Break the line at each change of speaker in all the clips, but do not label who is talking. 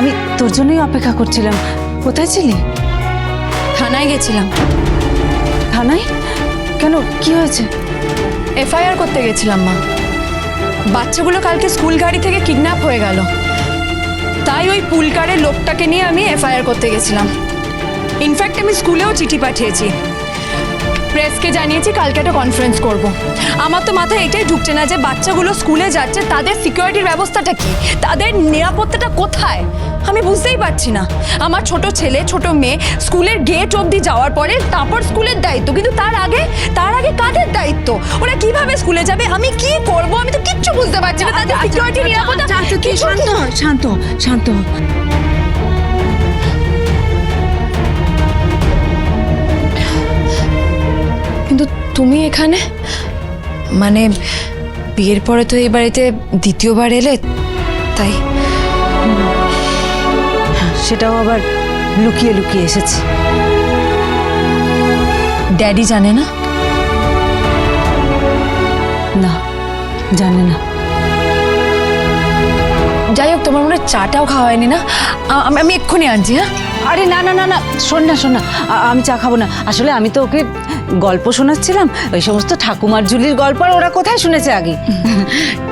আমি তোর জন্যই অপেক্ষা করছিলাম। কোথায় ছিলি?
থানায় গেছিলাম।
থানায়? কেন, কি হয়েছে?
এফআইআর করতে গেছিলাম মা। বাচ্চাগুলো কালকে স্কুল গাড়ি থেকে কিডন্যাপ হয়ে গেল, তাই ওই পুলকারের লোকটাকে নিয়ে আমি এফআইআর করতে গেছিলাম। ইনফ্যাক্ট আমি স্কুলেও চিঠি পাঠিয়েছি, প্রেসকে জানিয়েছি কালকে একটা কনফারেন্স করব। আমার তো মাথায় এটাই ঢুকছে না যে বাচ্চাগুলো স্কুলে যাচ্ছে, তাদের সিকিউরিটির ব্যবস্থাটা কি, তাদের নিরাপত্তাটা কোথায়, আমি বুঝতেই পারছি না। আমার ছোট ছেলে ছোট মেয়ে স্কুলের গেট অবধি যাওয়ার পরে তারপর স্কুলের দায়িত্ব, কিন্তু তার আগে কাদের দায়িত্ব? ওরা কিভাবে স্কুলে যাবে, আমি কি করব, আমি তো কিচ্ছু বুঝতে পারছি না। তাদের সিকিউরিটি নিরাপত্তা।
শান্ত শান্ত শান্ত।
কিন্তু তুমি এখানে, মানে বিয়ের পরে তো এই বাড়িতে দ্বিতীয়বার এলে, তাই?
সেটাও আবার লুকিয়ে লুকিয়ে এসেছি।
ড্যাডি জানে না?
না, জানে না।
যাই হোক, তোমার মনে হয় চাটাও খাওয়া হয়নি না? আমি এক্ষুনি আনছি। হ্যাঁ,
আরে না না না না, শোন না শোন না, আমি চা খাবো না। আসলে আমি তো ওকে গল্প শোনাচ্ছিলাম, ওই সমস্ত ঠাকুমার ঝুলির গল্প, আর ওরা কোথায় শুনেছে আগে।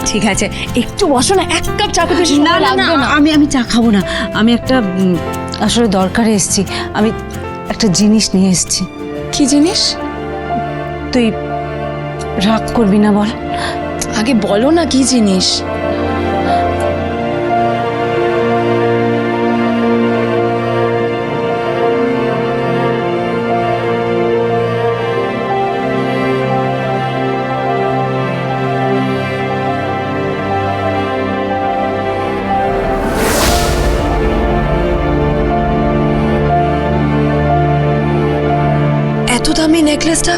ঠিক আছে, একটু বসো না, এক কাপ চা খেতে
না না না, আমি চা খাবো না। আমি একটা আসলে দরকারে এসেছি, আমি একটা জিনিস নিয়ে এসেছি।
কি জিনিস?
তুই রাগ করবি না বল?
আগে বলো না কি জিনিস। এত দামি নেকলেসটা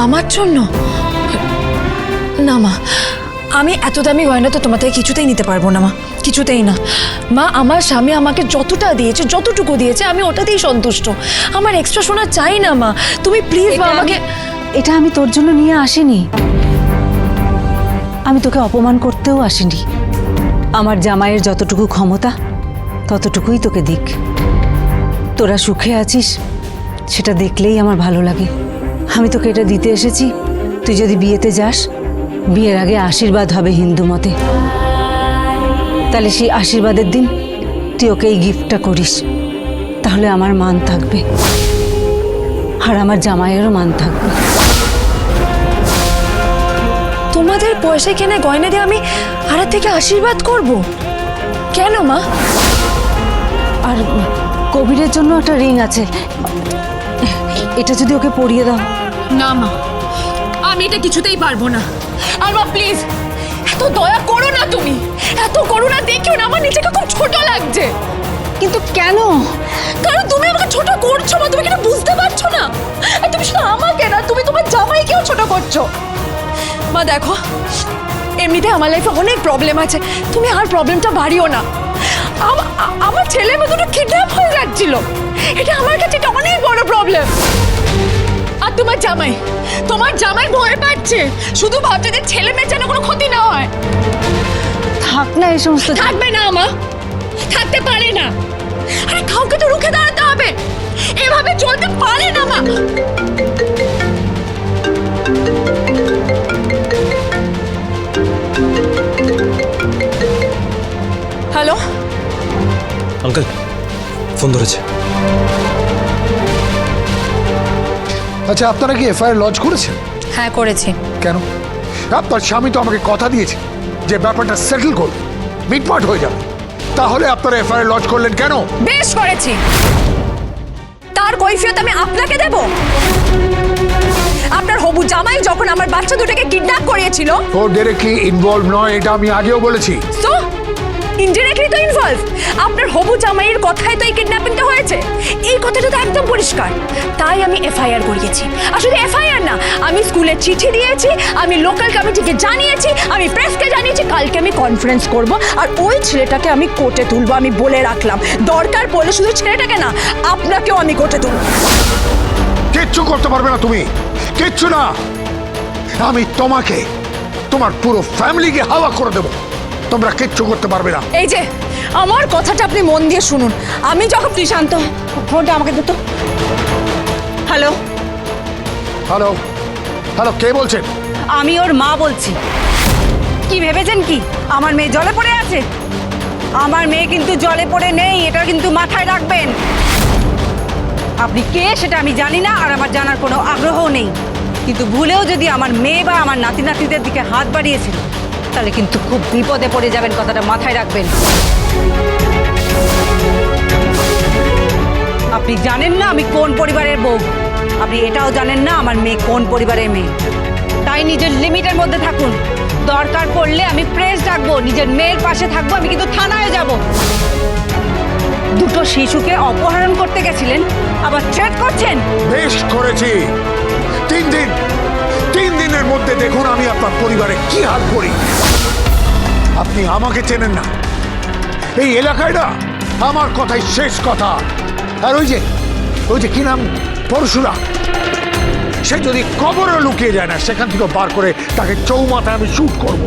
আমার জন্য? না মা, আমি এত দামি গয়না তো তোমার থেকে কিছুতেই নিতে পারবো না মা, কিছুতেই না। মা, আমার স্বামী আমাকে যতটা দিয়েছে, যতটুকু দিয়েছে, আমি ওটাতেই সন্তুষ্ট। আমার এক্সট্রা সোনা চাই না মা, তুমি প্লিজ মা আমাকে।
এটা আমি তোর জন্য নিয়ে আসিনি, আমি তোকে অপমান করতেও আসিনি। আমার জামাইয়ের যতটুকু ক্ষমতা ততটুকুই তোকে দিক। তোরা সুখে আছিস সেটা দেখলেই আমার ভালো লাগে। আমি তোকে এটা দিতে এসেছি, তুই যদি বিয়েতে যাস, বিয়ের আগে আশীর্বাদ হবে হিন্দু মতে, তাহলে সেই আশীর্বাদের দিন তুই ওকে এই গিফটটা করিস, তাহলে আমার মান থাকবে আর আমার জামাইয়েরও মান থাকবে।
তোমাদের পয়সা কেনে গয়না দিয়ে আমি আর থেকে আশীর্বাদ করব? কেন মা?
আর কবিরের জন্য একটা রিং আছে, এটা যদি ওকে পরিয়ে দাও।
না মা, আমি এটা কিছুতেই পারবো না। আর মা প্লিজ, এত দয়া করো না, তুমি এত করুণা দেখিও না, আমার নিজেকে খুব ছোট লাগছে।
কিন্তু কেন?
কারণ তুমি আমাকে ছোট করছো মা, তুমি কি বুঝতে পারছো না? আর তুমি শুধু আমাকে না, তুমি তোমার জামাইকেও ছোট করছো। মা দেখো, এমনিতে আমার লাইফে অনেক প্রবলেম আছে, তুমি আর প্রবলেমটা বাড়িও না। আমার ছেলে মেয়ে দুটো কিডন্যাপ হয়ে যাচ্ছিল, এটা আমার কাছে এটা অনেক বড় প্রবলেম। আর তোমার জামাই ভয় পাচ্ছে, শুধু ভাবছে যে ছেলে মেয়ের যেন কোনো ক্ষতি না হয়।
থাক না এই সমস্ত।
থাকবে না মা, থাকতে পারে না। আরে কাউকে তো রুখে দাঁড়াতে হবে, এভাবে চলতে পারে না মা। হ্যালো
আঙ্কেল, ফোন ধরেছে।
আচ্ছা, আপনারা কি এফআইআর লঞ্চ করেছেন?
হ্যাঁ করেছি।
কেন? আপনার স্বামী তো আমাকে কথা দিয়েছে যে ব্যাপারটা সেটেল করবে, মিটমাট হয়ে যাবে, তাহলে আপনারা এফআইআর লঞ্চ করলেন কেন?
বেশ করেছি, তার কৈফিয়ত আমি আপনাকে দেব? আপনার হবু জামাই যখন আমার বাচ্চা দুটোকে কিডন্যাপ করিয়েছিল,
ও ডাইরেক্টলি ইনভলভ নয়, এটা আমি আগেও বলেছি।
তো ইনডিরেক্টলি তো ইনভলভ। আপনার হবু জামাইয়ের কথাই তো এই কিডন্যাপিংটা হয়েছে, এই কথাটা তো একদম পরিষ্কার। তাই আমি এফআইআর করিয়েছি। আর শুধু এফআইআর না, আমি স্কুলে চিঠি দিয়েছি, আমি লোকাল কমিটিকে জানিয়েছি, আমি প্রেসকে জানিয়েছি, কালকে আমি কনফারেন্স করব আর ওই ছেলেটাকে আমি কোর্টে তুলবো। আমি বলে রাখলাম, দরকার পড়লে শুধু ছেলেটাকে না, আপনাকেও আমি কোর্টে তুলব।
কিচ্ছু করতে পারবে না তুমি, কিচ্ছু না। আমি তোমাকে, তোমার পুরো ফ্যামিলিকে হাওয়া করে দেবো। তোমরা কিচ্ছু করতে পারবে না।
এই যে আমার কথাটা আপনি মন দিয়ে শুনুন, আমি যখন তুই শান্ত ফোনটা আমাকে দে তো।
হ্যালো,
হ্যালো হ্যালো, কে বলছেন?
আমি ওর মা বলছি। কি ভেবেছেন কি আমার মেয়ে জলে পড়ে আছে? আমার মেয়ে কিন্তু জলে পড়ে নেই, এটা কিন্তু মাথায় রাখবেন। আপনি কে সেটা আমি জানি না, আর আমার জানার কোনো আগ্রহও নেই, কিন্তু ভুলেও যদি আমার মেয়ে বা আমার নাতি নাতিদের দিকে হাত বাড়িয়েছেন তাহলে কিন্তু খুব বিপদে পড়ে যাবেন, কথাটা মাথায় রাখবেন। আপনি জানেন না আমি কোন পরিবারের বউ, আপনি এটাও জানেন না আমার মেয়ে কোন পরিবারের মেয়ে। তাই নিজের লিমিটের মধ্যে থাকুন। দরকার পড়লে আমি প্রেস ডাকবো, নিজের মেয়ের পাশে থাকবো, আমি কিন্তু থানায় যাব। দুটো শিশুকে অপহরণ করতে গেছিলেন, আবার থ্রেট করছেন।
বেশ করেছি। 3 দিনের মধ্যে দেখুন আমি আপনার পরিবারে কি হাল করি। আপনি আমাকে চেনেন না, এই এলাকায় না আমার কথাই শেষ কথা। আর ওই যে কি নাম, পরশুরাম, সে যদি কবরে লুকিয়ে যায় না, সেখান থেকে বার করে তাকে চৌমাথায় আমি শুট করব।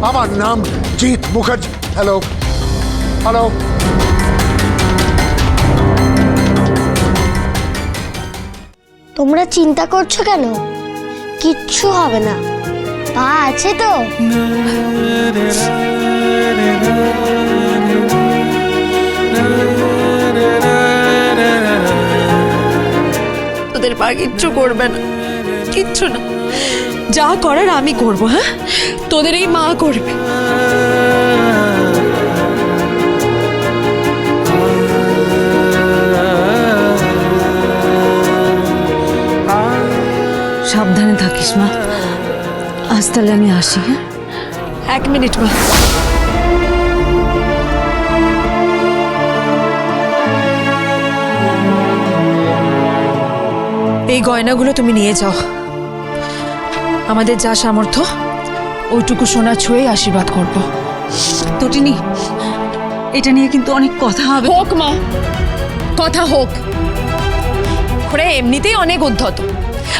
আমার নাম জিৎ মুখার্জি। হ্যালো হ্যালো,
তোমরা চিন্তা করছো কেন? কিচ্ছু হবে না, পা আছে তো।
তোদের পা কিচ্ছু করবে না, কিচ্ছু না। যা করার আমি করব, হ্যাঁ? তোদের এই মা করবে।
সাবধানে থাকিস মা। আজ তাহলে আমি আসি। হ্যাঁ,
1 মিনিট মা। এই গয়নাগুলো তুমি নিয়ে যাও, আমাদের যা সামর্থ্য ওইটুকু সোনা ছুঁয়ে আশীর্বাদ করব।
তটিনি, এটা নিয়ে কিন্তু অনেক কথা হবে।
হোক মা, কথা হোক। ওরা এমনিতেই অনেক উদ্ধত,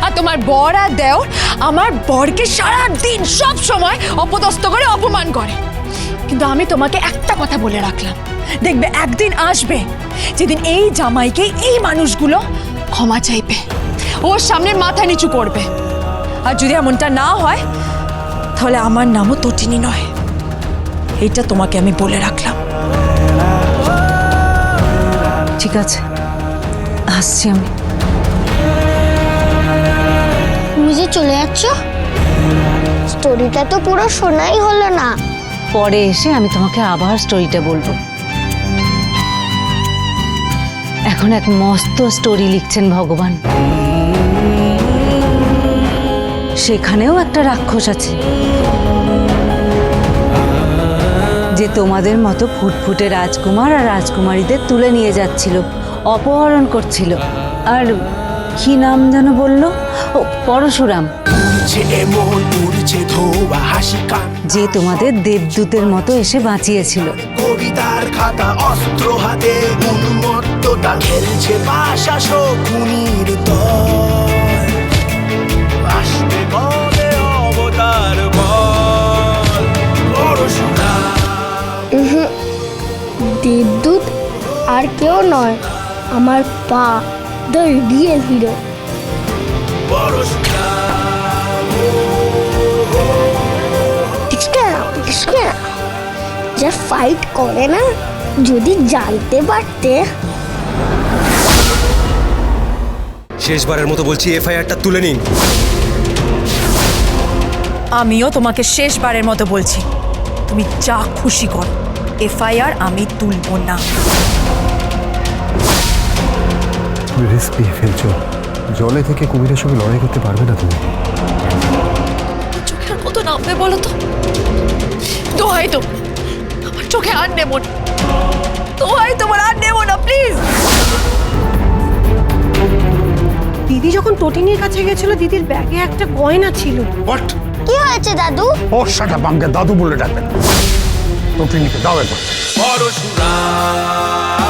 আর তোমার বর আর দেওর আমার বরকে সারা দিন সব সময় অপদস্থ করে অপমান করে। কিন্তু আমি তোমাকে একটা কথা বলে রাখলাম, দেখবে একদিন আসবে যেদিন এই জামাইকে এই মানুষগুলো ক্ষমা চাইবে, ওর সামনে মাথা নিচু করবে। আর যদি এমনটা না হয় তাহলে আমার নামও তটিনী নয়, এইটা তোমাকে আমি বলে রাখলাম।
ঠিক আছে, আসছি আমি।
তুমি যে চলে যাচ্ছ, স্টোরিটা তো পুরো শোনাই হলো না।
পরে এসে আমি তোমাকে আবার স্টোরিটা বলবো। এখন এক মস্ত স্টোরি লিখছেন ভগবান, সেখানেও একটা রাক্ষস আছে যে তোমাদের মতো ফুটফুটে রাজকুমার আর রাজকুমারীদের তুলে নিয়ে যাচ্ছিল, অপহরণ করছিল। আর কি নাম যেন বললো? ও, পরশুরাম, যে তোমাদের দেবদূতের মতো এসে বাঁচিয়েছিল।
কবিতার খাতা অস্ত্র হাতে উন্মত্ততা খেলছে পাশা শকুনির দল। আসবে বলে অবতার বল পরশুরাম।
দেবদূত আর কেউ নয়, আমার পা, দ্য রিয়েল হিরো। যা ফাইট করে না, যদি জানতে পারতে।
শেষবারের মতো বলছি, এফআইআরটা তুলে নিন।
আমিও তোমাকে শেষবারের মতো বলছি, তুমি যা খুশি কর, এফআইআর আমি তুলব না।
তুমি রিস্ক নিয়ে ফেলছো। জলে থেকে কুমিরের সঙ্গে লড়াই করতে পারবে না তুমি।
চোখের কত নামবে বলো তো? দোহাই তো, আমার চোখে আর নেব না, দোহাই তোমার আর নেব না, প্লিজ।
দিদি যখন তটিনীর কাছে গেছিল, দিদির ব্যাগে একটা গয়না ছিল।
হোয়াট?
কি হয়েছে দাদু?
ওর সাথে বামকে দাদু বলে ডাকবেন। তটিনীকে দাও একবার।
পরশুরাম